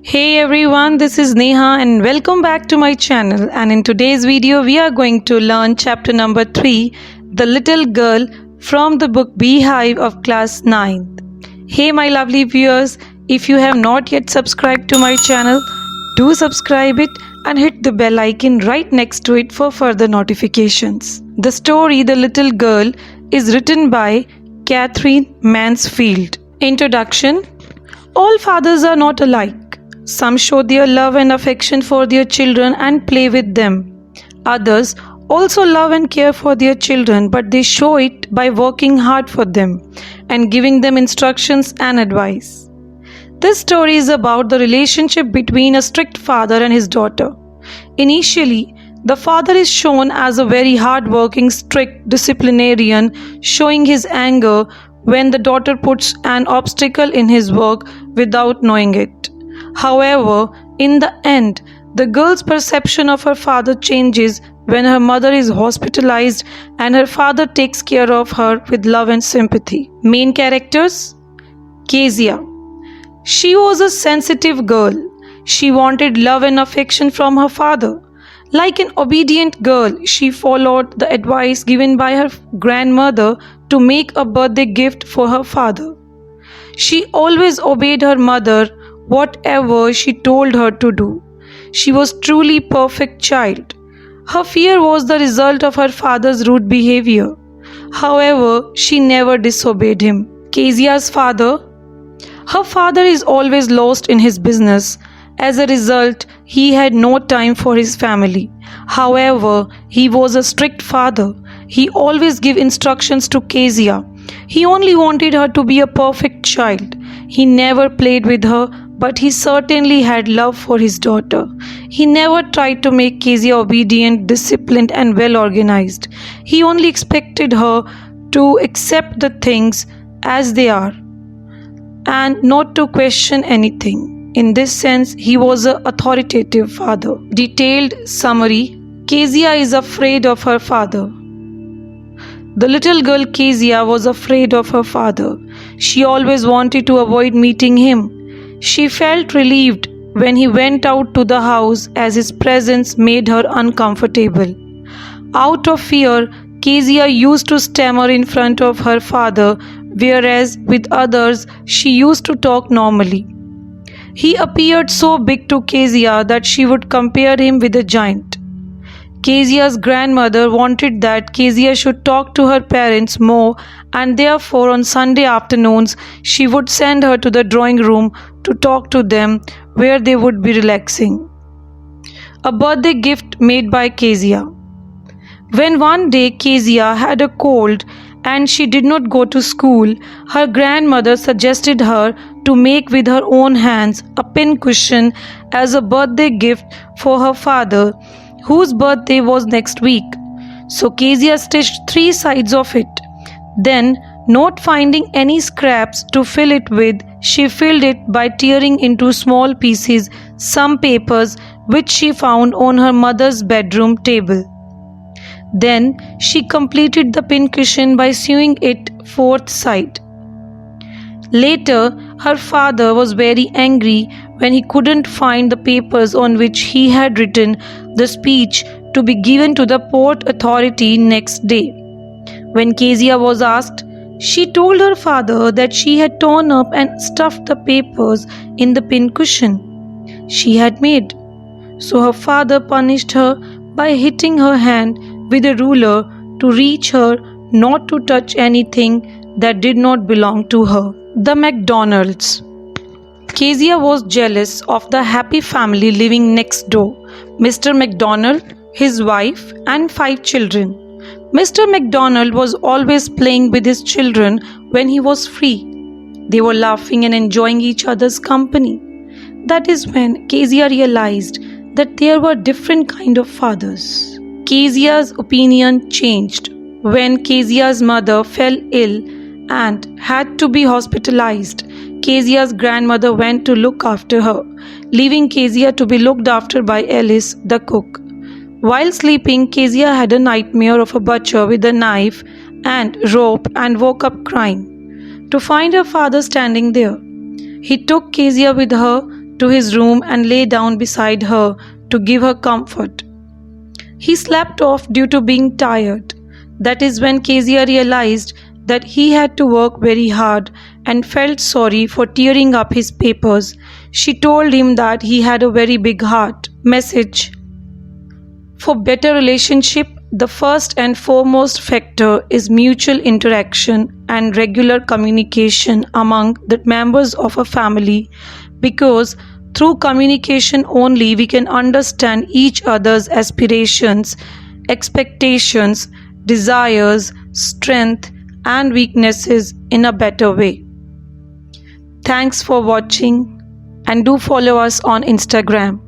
Hey everyone, this is Neha and welcome back to my channel. And in today's video, we are going to learn chapter number 3, The Little Girl, from the book Beehive of class 9th. Hey my lovely viewers, if you have not yet subscribed to my channel, do subscribe it and hit the bell icon right next to it for further notifications. The story The Little Girl is written by Catherine Mansfield. Introduction. All fathers are not alike. Some show their love and affection for their children and play with them. Others also love and care for their children, but they show it by working hard for them and giving them instructions and advice. This story is about the relationship between a strict father and his daughter. Initially, the father is shown as a very hard-working, strict disciplinarian, showing his anger when the daughter puts an obstacle in his work without knowing it. However, in the end, the girl's perception of her father changes when her mother is hospitalized and her father takes care of her with love and sympathy. Main characters: Kezia. She was a sensitive girl. She wanted love and affection from her father. Like an obedient girl, she followed the advice given by her grandmother to make a birthday gift for her father. She always obeyed her mother, whatever she told her to do. She was truly perfect child. Her fear was the result of her father's rude behavior. However, she never disobeyed him. Kezia's father. Her father is always lost in his business. As a result, he had no time for his family. However, he was a strict father. He always gave instructions to Kezia. He only wanted her to be a perfect child. He never played with her, but he certainly had love for his daughter. He never tried to make Kezia obedient, disciplined, and well organized. He only expected her to accept the things as they are and not to question anything. In this sense, he was an authoritative father. Detailed summary: Kezia is afraid of her father. The little girl Kezia was afraid of her father. She always wanted to avoid meeting him. She felt relieved when he went out to the house, as his presence made her uncomfortable. Out of fear, Kezia used to stammer in front of her father, whereas with others she used to talk normally. He appeared so big to Kezia that she would compare him with a giant. Kezia's grandmother wanted that Kezia should talk to her parents more, and therefore on Sunday afternoons she would send her to the drawing room to talk to them, where they would be relaxing. A birthday gift made by Kezia. When one day Kezia had a cold and she did not go to school, her grandmother suggested her to make with her own hands a pincushion as a birthday gift for her father, whose birthday was next week. So Kezia stitched 3 sides of it. Then, not finding any scraps to fill it with, she filled it by tearing into small pieces some papers which she found on her mother's bedroom table. Then she completed the pincushion by sewing it 4th side. Later, her father was very angry when he couldn't find the papers on which he had written the speech to be given to the Port Authority next day. When Kezia was asked, she told her father that she had torn up and stuffed the papers in the pincushion she had made. So her father punished her by hitting her hand with a ruler to teach her not to touch anything that did not belong to her. The McDonalds. Kezia was jealous of the happy family living next door: Mr. McDonald, his wife, and 5 children. Mr. McDonald was always playing with his children when he was free. They were laughing and enjoying each other's company. That is when Kezia realized that there were different kinds of fathers. Kezia's opinion changed when Kezia's mother fell ill and had to be hospitalized. Kezia's grandmother went to look after her, leaving Kezia to be looked after by Alice, the cook. While sleeping, Kezia had a nightmare of a butcher with a knife and rope and woke up crying to find her father standing there. He took Kezia with her to his room and lay down beside her to give her comfort. He slept off due to being tired. That is when Kezia realized that he had to work very hard and felt sorry for tearing up his papers. She told him that he had a very big heart. Message: for better relationship, the first and foremost factor is mutual interaction and regular communication among the members of a family, because through communication only we can understand each other's aspirations, expectations, desires, strength and weaknesses in a better way. Thanks for watching and do follow us on Instagram.